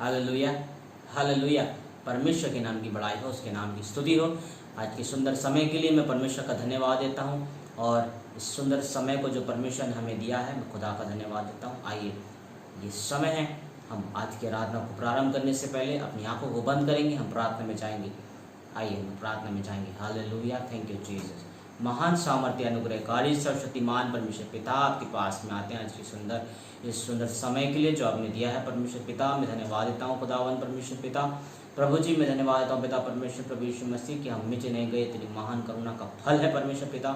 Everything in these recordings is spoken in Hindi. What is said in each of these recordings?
Hallelujah, hallelujah. परमेश्वर के नाम की बड़ाई हो, उसके नाम की स्तुति हो। आज के सुंदर समय के लिए मैं परमेश्वर का धन्यवाद देता हूँ और इस सुंदर समय को जो परमेश्वर ने हमें दिया है, मैं खुदा का धन्यवाद देता हूँ। आइए, ये समय है, हम आज की आराधना को प्रारंभ करने से पहले अपनी आंखों को बंद करेंगे, हम प्रार्थना में जाएंगे। आइए, हम प्रार्थना में जाएंगे। Hallelujah, thank you Jesus. महान सामर्थ्य अनुग्रहकारी सर्वशक्तिमान परमेश्वर पिता आपके पास में आते हैं आज की इस सुंदर समय के लिए जो आपने दिया है। परमेश्वर पिता, मैं धन्यवाद देता हूँ खुदावन परमेश्वर पिता। प्रभु जी, मैं धन्यवाद देता हूँ पिता परमेश्वर प्रभु यीशु मसीह कि हम मिटे नहीं गए, तेरी महान करुणा का फल है परमेश्वर पिता।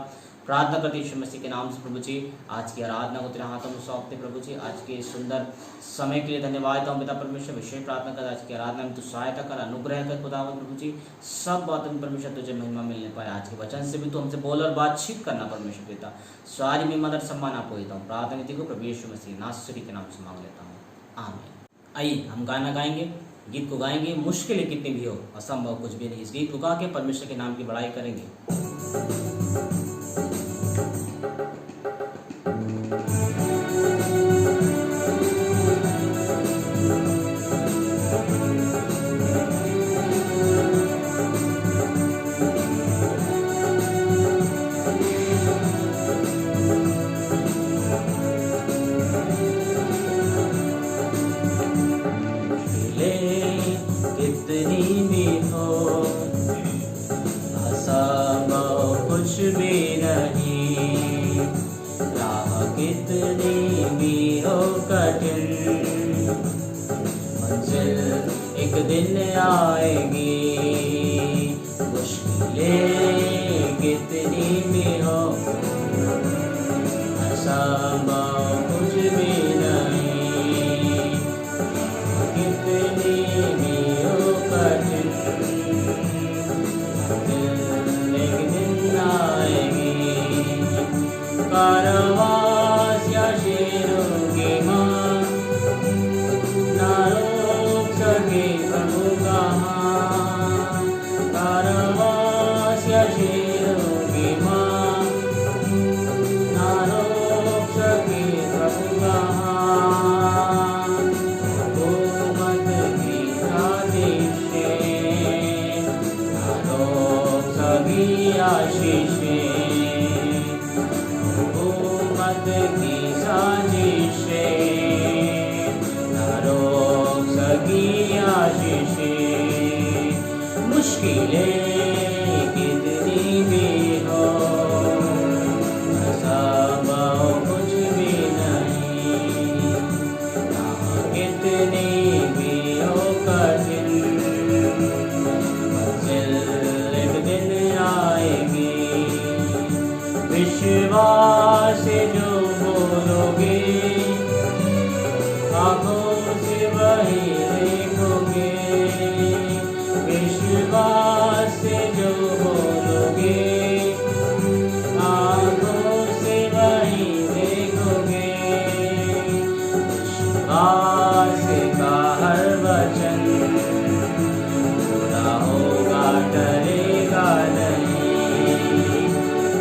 प्रार्थना करते यीशु मसीह के नाम से प्रभु जी, आज की आराधना को तेरे हाथों में सौंपते प्रभु जी। आज के सुंदर समय के लिए धन्यवाद देता हूँ पिता परमेश्वर। विशेष प्रार्थना कर आज की आराधना में तू सहायता कर, अनुग्रह कर खुदावन प्रभु जी। सब बातों में परमेश्वर तुझे महिमा मिलने पाए। आज के वचन से भी तू हमसे बोल और बातचीत करना परमेश्वर पिता। सारी में मदद सम्मान आपको देता हूँ। प्रार्थना विधि को प्रभु यीशु मसीह नासरी के नाम से मांग लेता हूँ, आमीन। आइए, हम गाना गाएंगे, गीत को गाएंगे। मुश्किलें कितनी भी हो, असंभव कुछ भी नहीं। इस गीत को गा के परमेश्वर के नाम की बड़ाई करेंगे। कितनी भी हो, असंभव कुछ भी नहीं। राह कितनी भी हो कठिन, मंजिल एक दिन आएगी। मुश्किलें कितनी भी हो, असंभव कुछ भी नहीं। कितनी भी हो कठिन, एक दिन आएगी। कारवां या शेरों की माँ, ना रोक सके प्रभु का हाथ। कारवां या शेरों की माँ, ना रोक सके प्रभु का हाथ। हुकूमत की साजिशें, ना रोक सकी आशीषें। हुकूमत की साजिशें, ना रोक सकी आशीषें। मुश्किलें कितनी भी हो, असंभव कुछ भी नहीं। कितनी भी हो कठिन, मंजिल एक दिन आएगी। विश्वास से जो बोलोगे, आंखों से वही देखोगे। विश्वास से जो बोलोगे, आंखों से वही देखोगे। विश्वास का हर वचन पूरा होगा, डरेगा नहीं।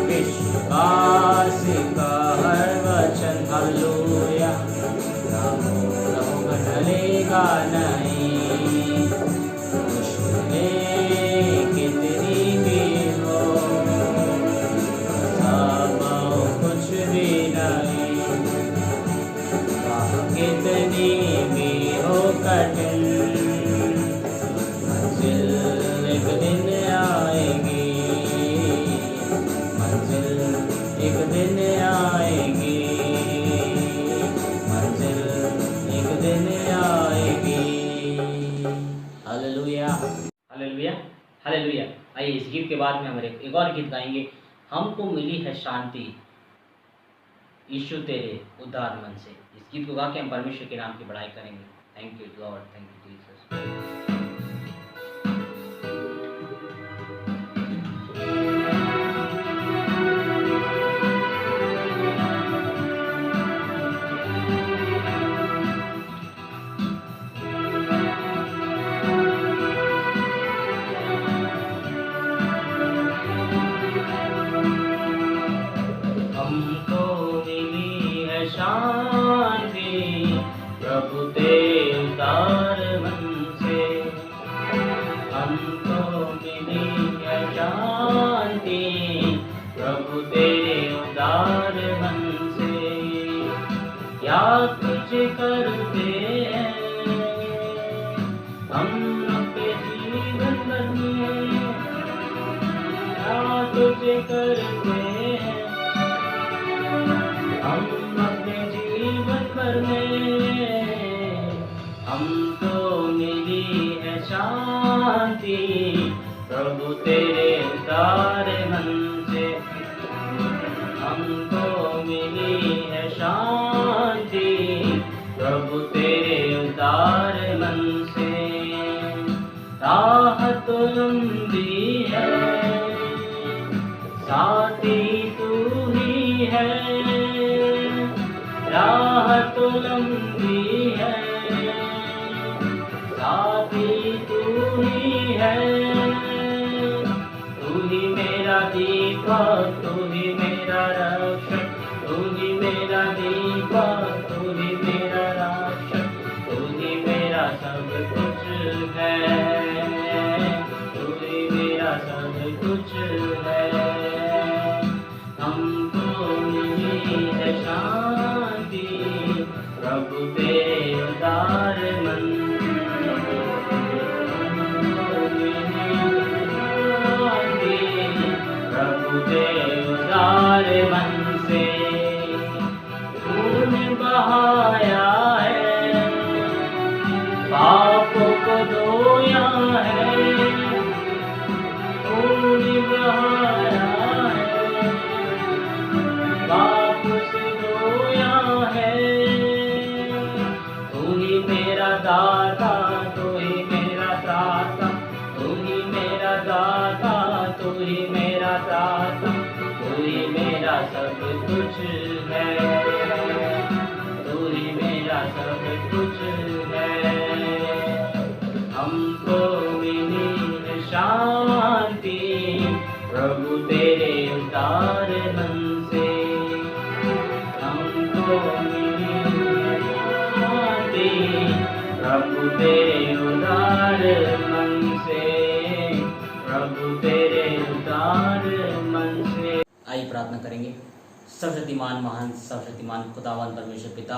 विश्वास का हर वचन, हालेलुया, पूरा होगा, डरेगा नहीं। मुश्किलें कितनी भी हो, असंभव कुछ भी नहीं। कितनी भी हो कठिन, मंजिल एक दिन आएगी। मंजिल एक दिन आएगी। मंजिल एक दिन आएगी। Hallelujah, hallelujah, hallelujah. आइए, इस गीत के बाद में हम एक और गीत गाएंगे। हमको मिली है शांति यीशु तेरे उद्धार मन से। इस गीत को गा के हम परमेश्वर के नाम की बड़ाई करेंगे। Thank you Lord, thank you Jesus. शांति प्रभु ते उदार मन याद तुझे करते हैं हम अपने जीवन भर में, याद तुझे करते हैं हम अपने जीवन भर में। हमको मिली है शांति प्रभु तेरे उदार मन से, हमको मिली है शांति प्रभु तेरे उदार मन से। राह तो लंबी है साथी तू ही है, राह तो लंबी है साथी तू ही है। तू ही मेरा दीपक, तू ही मेरा रक्षक, तू ही मेरा दीपक, तू ही मेरा रक्षक, तू ही मेरा सब कुछ है, तू ही मेरा सब कुछ है। हमको मिली है शांति प्रभु तेरे उदार मन, प्रभु तेरे उदार मन से। तूने बहाया है पापों को धोया है, तूने बहाया है पापों से धोया है। तू ही मेरा दाता, तू ही मेरा दाता, तू ही मेरा दाता, तू ही मेरा दाता, तू ही मेरा सब कुछ है, तू ही मेरा सब कुछ है। हमको मिली है शांति प्रभु तेरे उदार मन से, हमको मिली है शांति प्रभु तेरे उदार मन से, प्रभु तेरे उदार मन से। आइए प्रार्थना करेंगे। सर्वशक्तिमान महान सर्वशक्तिमान खुदावन परमेश्वर पिता,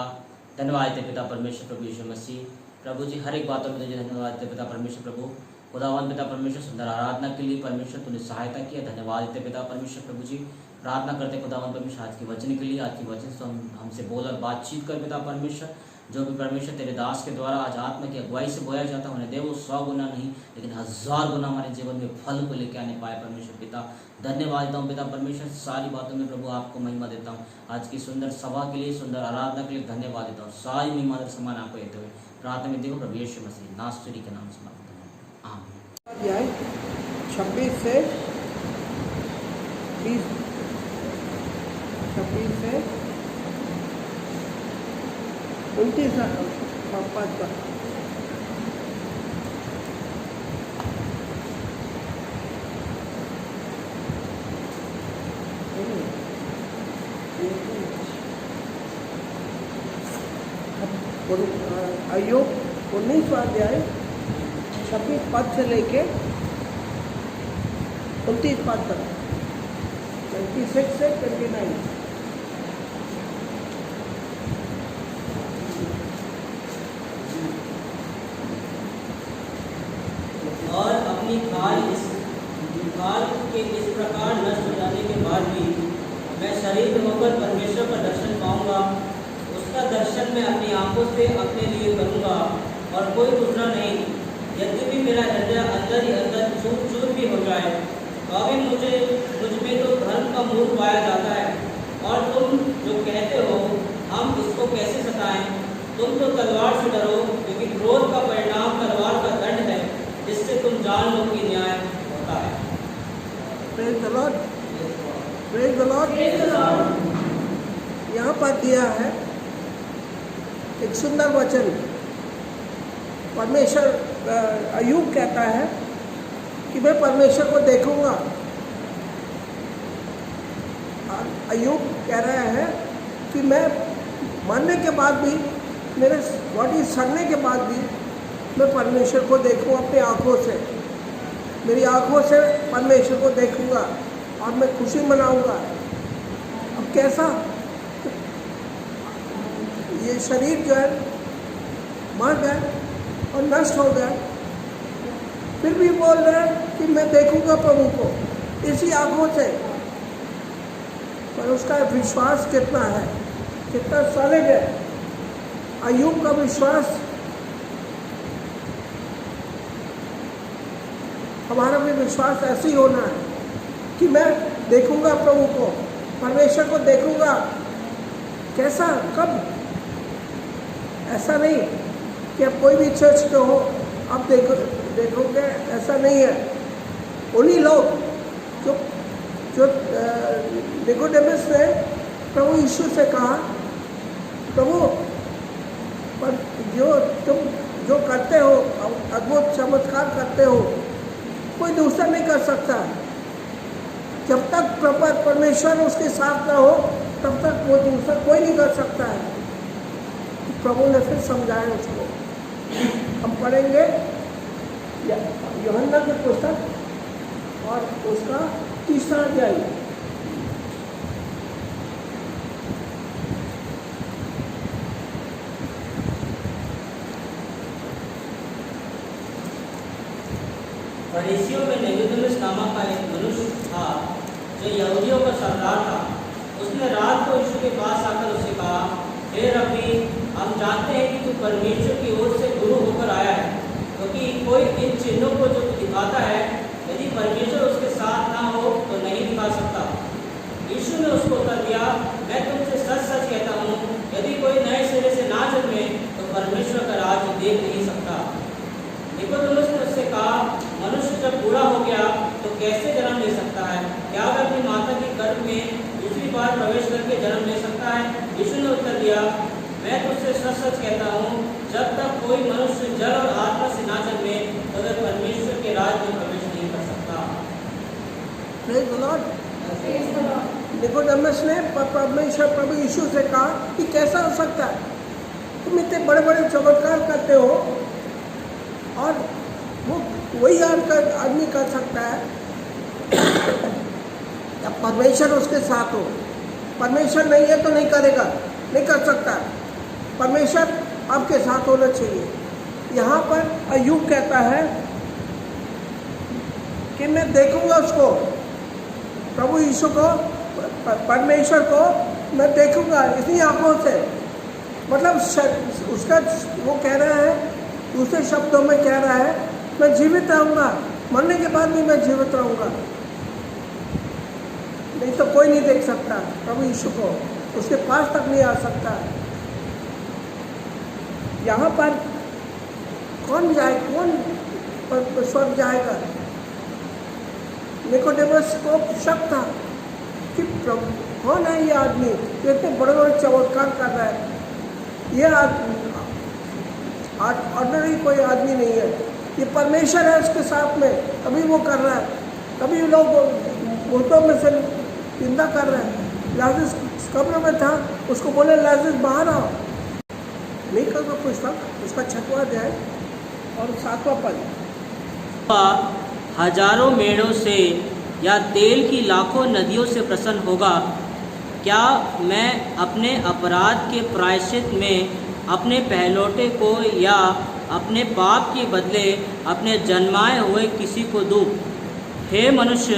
धन्यवाद देते पिता परमेश्वर प्रभु यीशु मसीह। प्रभु जी हर एक बातों में तुझे धन्यवाद देते पिता परमेश्वर प्रभु खुदावन पिता परमेश्वर सुंदर आराधना के लिए परमेश्वर तूने सहायता किया, धन्यवाद देते पिता परमेश्वर प्रभु जी। प्रार्थना करते खुदावन परमेश्वर आज के वचन के लिए, आज के वचन से हमसे बोल और बातचीत कर पिता परमेश्वर। जो भी परमेश्वर तेरे दास के द्वारा आज आत्मा की अगुवाई से बोया जाता है उन्हें दे वो 100 गुना नहीं लेकिन 1000 गुना हमारे जीवन में फल को लेकर आने पाए परमेश्वर पिता। धन्यवाद देता हूँ पिता परमेश्वर, सारी बातों में प्रभु आपको महिमा देता हूँ। आज की सुंदर सभा के लिए, सुंदर आराधना के लिए धन्यवाद देता हूँ। सारी महिमा और सम्मान आपको देते हुए प्रार्थना में देखो प्रभु यीशु मसीह नासरी के नाम से मांगता हूँ, आमीन। 26 से 20, 26 से 29 5 का अय्यूब 19वां अध्याय 26 पद से लेके 29 पद तक, 26 से 29। और अपनी खाल के इस प्रकार नष्ट हो जाने के बाद भी मैं शरीर में होकर परमेश्वर का दर्शन पाऊंगा। उसका दर्शन मैं अपनी आंखों से अपने लिए करूंगा और कोई दूसरा नहीं। यद्यपि मेरा हृदय अंदर ही अंदर चूर चूर भी हो जाए तो अभी मुझ में तो धर्म का मूल पाया जाता है। और तुम जो कहते हो हम इसको कैसे सताएं, तुम तो तलवार से डरो, क्योंकि क्रोध का परिणाम तलवार का दंड है, जिससे तुम जान लो कि न्याय होता है। Praise the Lord, praise the Lord. यहाँ पर दिया है एक सुंदर वचन। परमेश्वर अय्यूब कहता है कि मैं परमेश्वर को देखूंगा। अय्यूब कह रहा है कि मैं मरने के बाद भी, मेरे बॉडी सड़ने के बाद भी मैं परमेश्वर को देखूं अपनी आँखों से, मेरी आँखों से परमेश्वर को देखूंगा और मैं खुशी मनाऊंगा। अब कैसा? ये शरीर जो है मर गया और नष्ट हो गया, फिर भी बोल रहे हैं कि मैं देखूंगा प्रभु को इसी आंखों से। पर उसका विश्वास कितना है, कितना सॉलिड है। अय्यूब का विश्वास, हमारा भी विश्वास ऐसे ही होना है कि मैं देखूंगा प्रभु को, परमेश्वर को देखूंगा। कैसा, कब? ऐसा नहीं कि अब कोई भी चर्च के हो आप देखोगे, ऐसा नहीं है। उन्हीं लोग जो निकोडेमस ने प्रभु यीशु से कहा, प्रभु पर तुम जो करते हो, अद्भुत चमत्कार करते हो, कोई दूसरा नहीं कर सकता। जब तक परमेश्वर उसके साथ ना हो तब तक वो दूसरा कोई नहीं कर सकता है। प्रभु ने फिर समझाया उसको। हम पढ़ेंगे यूहन्ना की पुस्तक और उसका 3रा अध्याय। फरीसियों में निकोदेमुस नामक का एक मनुष्य था जो यहूदियों का सरदार था। उसने रात को यीशु के पास आकर उससे कहा, हे रब्बी, हम जानते हैं कि तू परमेश्वर की ओर से गुरु होकर आया है, क्योंकि कोई इन चिन्हों को जो तू दिखाता है, यदि परमेश्वर उसके साथ ना हो तो नहीं दिखा सकता। यीशु ने उसको उत्तर दिया, मैं तुमसे सच सच कहता हूँ, यदि कोई नए सिरे से ना जन्मे तो परमेश्वर का राज्य देख नहीं सकता। निकोदेमुस ने उससे कहा, मनुष्य जब बूढ़ा हो गया तो कैसे जन्म ले सकता है? क्या वह अपनी माता के गर्भ में दूसरी बार प्रवेश करके जन्म ले सकता है? यीशु ने उत्तर दिया, मैं तुझसे सच सच कहता हूँ, जब तक कोई मनुष्य जल और आत्मा से ना जन्मे तो वह परमेश्वर के राज्य में प्रवेश नहीं कर सकता। Praise the Lord. निकोदेमुस ने परमेश्वर प्रभु यीशु से कहा कि कैसा हो सकता है, तुम इतने बड़े बड़े चमत्कार करते हो और वो वही आदमी कर सकता है जब परमेश्वर उसके साथ हो। परमेश्वर नहीं है तो नहीं करेगा, नहीं कर सकता। परमेश्वर आपके साथ होना चाहिए। यहाँ पर अय्यूब कहता है कि मैं देखूंगा उसको, प्रभु यीशु को, परमेश्वर को मैं देखूंगा इसी आंखों से। मतलब उसका वो कह रहा है, दूसरे शब्दों में कह रहा है, मैं जीवित रहूंगा, मरने के बाद भी मैं जीवित रहूंगा। नहीं तो कोई नहीं देख सकता प्रभु यीशु को, उसके पास तक नहीं आ सकता। यहाँ पर कौन जाए, कौन स्वर्ग जाएगा? निकोदेमुस को शक था कि कौन है ये आदमी जो इतने बड़े बड़े चमत्कार कर रहा है। ये ऑर्डिनरी कोई आदमी नहीं है, ये परमेश्वर है उसके साथ में, तभी वो कर रहा है। तभी लोग मुर्दों में से जिंदा कर रहे हैं। लाजरस कब्र में था, उसको बोले लाजरस बाहर आओ, नहीं कर कुछ था। उसका 6वां अध्याय और 7वां पद। हजारों मेढ़ों से या तेल की लाखों नदियों से प्रसन्न होगा, क्या मैं अपने अपराध के प्रायश्चित में अपने पहलौठे को या अपने पाप के बदले अपने जन्माए हुए किसी को दूँ? हे मनुष्य,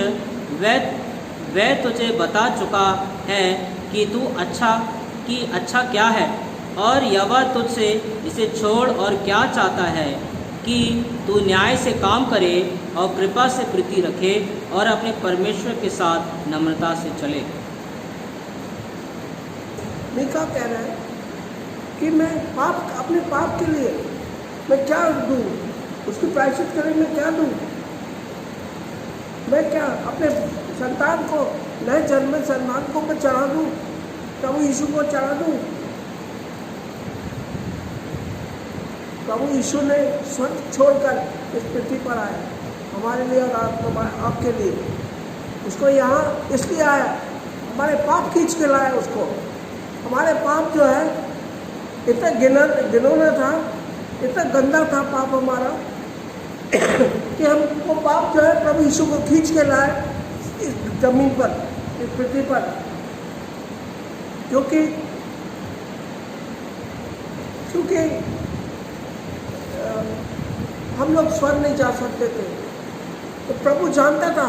वह तुझे बता चुका है कि तू अच्छा क्या है, और यहोवा तुझसे इसे छोड़ और क्या चाहता है कि तू न्याय से काम करे और कृपा से प्रीति रखे और अपने परमेश्वर के साथ नम्रता से चले। मीका कह रहा है कि मैं अपने पाप के लिए मैं क्या दूँ, उसकी प्रायश्चित करने में क्या दूँ? मैं क्या अपने संतान को, नए जन्मे संतान को मैं चढ़ा दूँ, प्रभु यीशु को चढ़ा दूँ? प्रभु यीशु ने स्वर्ग छोड़कर इस पृथ्वी पर आया हमारे लिए और आपके लिए। उसको यहाँ इसलिए आया, हमारे पाप खींच के लाया उसको। हमारे पाप जो है इतना घिनौना था, इतना गंदा था पाप हमारा कि हमको पाप जो है प्रभु यीशु को खींच के लाए इस जमीन पर, इस पृथ्वी पर, जो कि क्योंकि हम लोग स्वर्ग नहीं जा सकते थे, तो प्रभु जानता था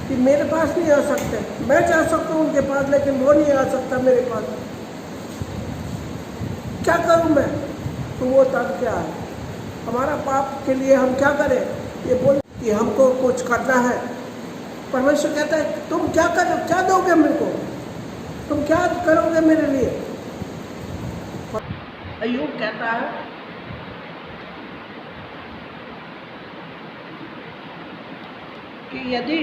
कि मेरे पास नहीं आ सकते, मैं जा सकता हूँ उनके पास, लेकिन वो नहीं आ सकता मेरे पास। क्या करूँ मैं? तो वो तब क्या है, हमारा पाप के लिए हम क्या करें? ये बोल कि हमको कुछ करना है। परमेश्वर कहता है तुम क्या करो, क्या दोगे मेरे को, तुम क्या करोगे मेरे लिए? अय्यूब कहता है कि यदि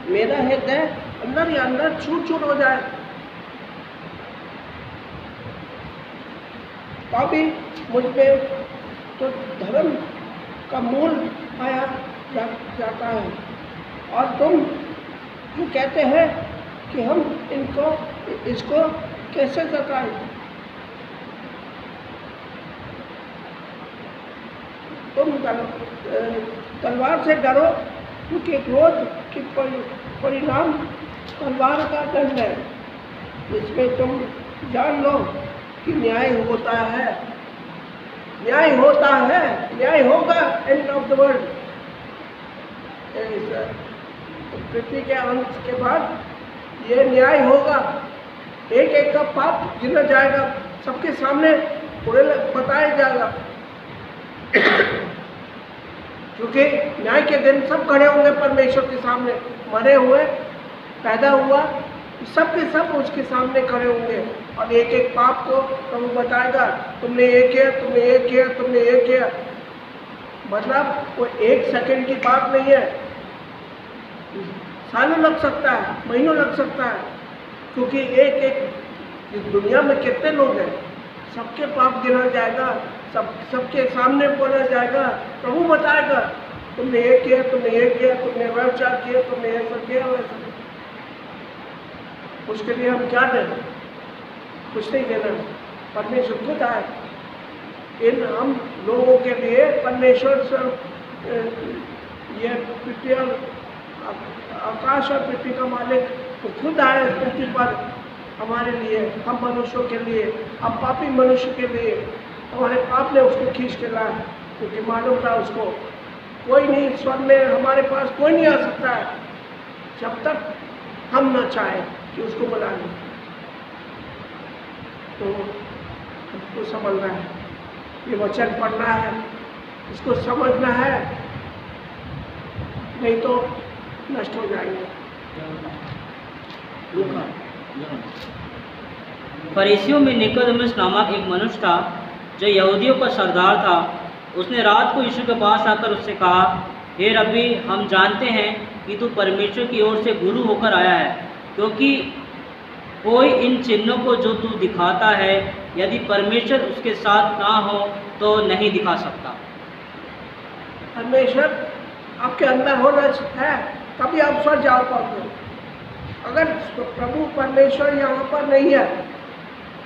मेरा हृदय अंदर ही अंदर चूर चूर हो जाए, तभी मुझ पे तो धर्म का मूल आया जाता है। और तुम जो कहते हैं कि हम इसको कैसे जताएं? तुम तलवार से डरो, क्योंकि क्रोध की परिणाम तलवार का दंड है। इसमें तुम जान लो कि न्याय होता है, न्याय होता है, न्याय होगा एंड ऑफ द वर्ल्ड। पृथ्वी के अंत के बाद ये न्याय होगा, एक एक का पाप गिना जाएगा, सबके सामने पूरे बताया जाएगा। क्योंकि न्याय के दिन सब खड़े होंगे परमेश्वर के सामने, मरे हुए, पैदा हुआ, सब के सब उसके सामने खड़े होंगे, और एक एक पाप को प्रभु बताएगा, तुमने ये किया, तुमने ये किया, तुमने ये किया। मतलब वो एक सेकंड की बात नहीं है, सालों लग सकता है, महीनों लग सकता है, क्योंकि एक एक इस दुनिया में कितने लोग हैं, सबके पाप गिना जाएगा, सबके सामने बोला जाएगा। प्रभु बताएगा तुमने ये किया, तुमने ये किया, तुमने व्यवचार किया, तुमने ऐसा किया, वैसा। उसके लिए हम क्या दें? कुछ नहीं देना, परमेश्वर खुद आए इन हम लोगों के लिए। परमेश्वर से ये पृथ्वी और आकाश और पृथ्वी का मालिक तो खुद आए पृथ्वी पर हमारे लिए, हम मनुष्यों के लिए, हम पापी मनुष्य के लिए। हमारे पाप ने उसको खींच के लाया, क्योंकि मालूम था उसको कोई नहीं, स्वर्ग में हमारे पास कोई नहीं आ सकता है जब तक हम न चाहें कि उसको बुला लें। तो हमको समझना है, ये वचन पढ़ना है, इसको समझना है, नहीं तो नष्ट हो जाएंगे। फरीसियों में निकोदेमुस नामक एक मनुष्य था जो यहूदियों का सरदार था। उसने रात को यीशु के पास आकर उससे कहा, हे रब्बी, हम जानते हैं कि तू परमेश्वर की ओर से गुरु होकर आया है, क्योंकि कोई इन चिन्हों को जो तू दिखाता है, यदि परमेश्वर उसके साथ ना हो तो नहीं दिखा सकता। परमेश्वर आपके अंदर होना है, तभी आप स्वर्ग जा पाओगे। अगर प्रभु परमेश्वर यहाँ पर नहीं है,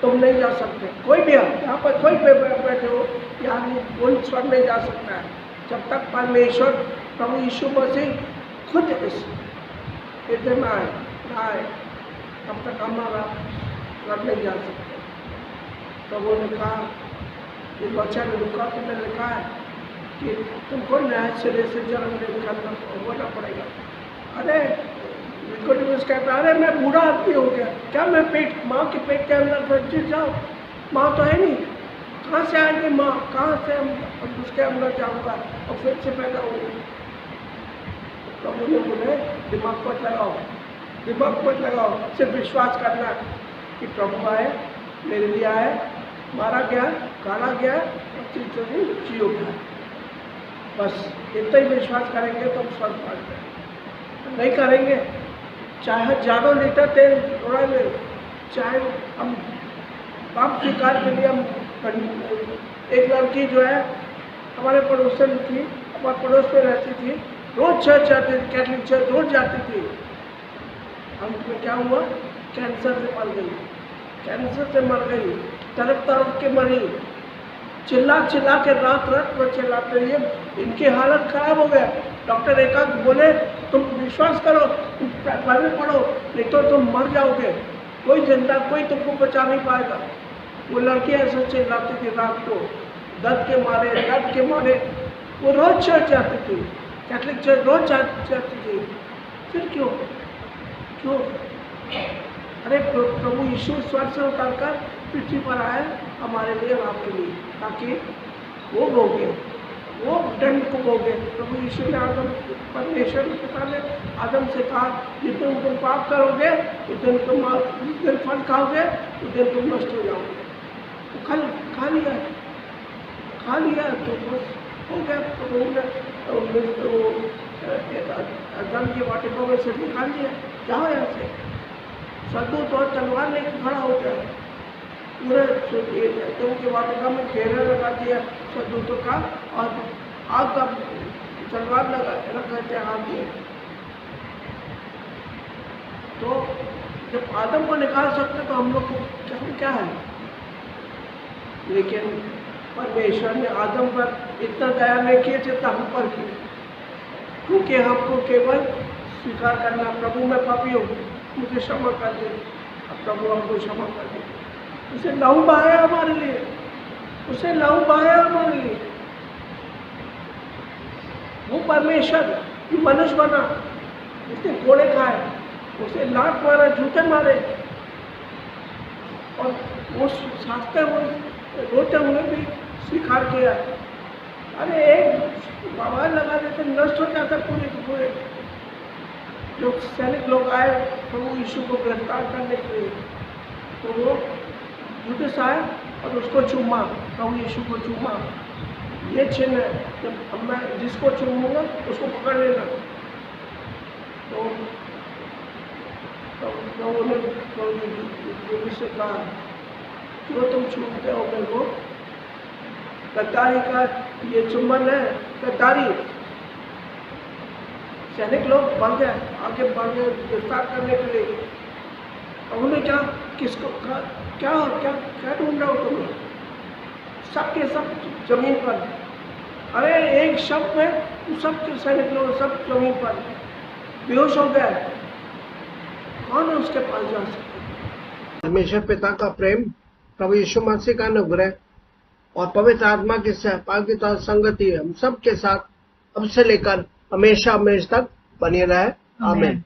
तुम नहीं जा सकते। कोई भी यहाँ पर कोई बैठे हो, यहाँ कोई स्वर्ग नहीं जा सकता है जब तक परमेश्वर प्रभु यीशु मसीह खुद इस हृदय में आए, तब तक हमारा स्वर्ग नहीं जा सकते। प्रभु ने कहा, इस वचन में लूका में लिखा है कि तुमको नए सिरे से जन्म होना पड़ेगा। अरे निकोदेमुस कहता है, अरे मैं बूढ़ा आदमी हो गया, क्या मैं माँ के पेट के अंदर फिर जाऊँ? माँ तो है नहीं, कहाँ से आएगी माँ? कहाँ से हम उसके अंदर जाऊँगा और फिर से पैदा होंगे? तो मुझे बोले दिमाग मत लगाओ, दिमाग मत लगाओ, सिर्फ विश्वास करना कि प्रभु आए, मेरे लिए आए, मारा गया, गाड़ा गया और जियो गया। बस इतना ही विश्वास करेंगे तो हम स्वर्ग पाएंगे। नहीं करेंगे, चाहे हजारों लीटर तेल उड़ा ले, चाहे हम पाप स्वीकार के लिए हम एक लड़की जो है हमारे पड़ोसन थी, हमारे पड़ोस में रहती थी, रोज चर्च जाती थी, कैथलिक चर्च रोज जाती थी। हमको क्या हुआ? कैंसर से मर गई, कैंसर से मर गई, तरफ तरफ के मरी, चिल्ला चिल्ला के रात रात में चिल्लाते रहिए, इनकी हालत खराब हो गया। डॉक्टर एकांत बोले तुम विश्वास करो, बाइबल पढ़ो, नहीं तो तुम मर जाओगे, कोई जिंदा कोई तुमको बचा नहीं पाएगा। वो लड़के ऐसे चिल्लाती थी रात को, दर्द के मारे वो रोज चर्च जाती थी, कैथलिक चर्च रोज जाती थी। फिर क्यों? अरे प्रभु यीशु स्वर्ग से उतरकर पृथ्वी पर आए हमारे लिए और आपके लिए, ताकि वो भोगे, वो दंड को भोगे। प्रभु यीशु ने परमेश्वर पिता ने आदम से कहा, जितने तुम पाप करोगे उतने तुम फल खाओगे, उतने तुम नष्ट हो जाओगे। तो खा लिया तो बस हो गया। प्रभु ने अदम की वाटिका में से निकाल दिया, जाओ यहाँ से। सदूत और तलवार लेकर खड़ा हो गया, पूरे अदम की वाटिका में घेरा लगा दिया सदूतों का, और आग का तलवार रखा थे हाथ में। तो जब आदम को निकाल सकते तो हम लोग को क्या है? लेकिन परमेश्वर ने आदम पर इतना दया नहीं किए थे तो हम पर की, क्योंकि हमको केवल स्वीकार करना, प्रभु मैं पापी हूँ, मुझे क्षमा कर दे। अब प्रभु हमको क्षमा कर दे, उसे लहू बहाया हमारे लिए, उसे लहू बहाया हमारे लिए। वो परमेश्वर जो मनुष्य बना, उसने कोड़े खाए, उसे लात मारा, जूते मारे, और वो साथते हुए रोते हुए भी स्वीकार किया। अरे एक बवाल लगा देते, नष्ट हो जाता पूरे के पूरे। जो सैनिक लोग आए प्रभु यीशु को गिरफ्तार करने के लिए, तो वो जूते से आए और उसको चूमा, प्रभु यीशु को चूमा। ये चिन्ह है, जब मैं जिसको चूमूंगा उसको पकड़ लेना। तो उन्होंने से कहा, जो तुम चूमते हो मेरे को, गद्दारी का ये चुम्बन है, गद्दारी। सैनिक लोग बढ़ गए, आगे बढ़ गए गिरफ्तार करने के लिए। उन्होंने क्या ढूंढ रहे हो तुम? सबके सब जमीन पर। अरे एक शब्द में सब सैनिक लोग सब जमीन पर बेहोश हो गए। कौन है उसके पास जा सकता? परमेश्वर पिता का प्रेम, प्रभु यीशु मसीह का अनुग्रह और पवित्र आत्मा की सहभागिता और संगति हम सब के साथ अब से लेकर हमेशा तक बनी रहे। आमीन।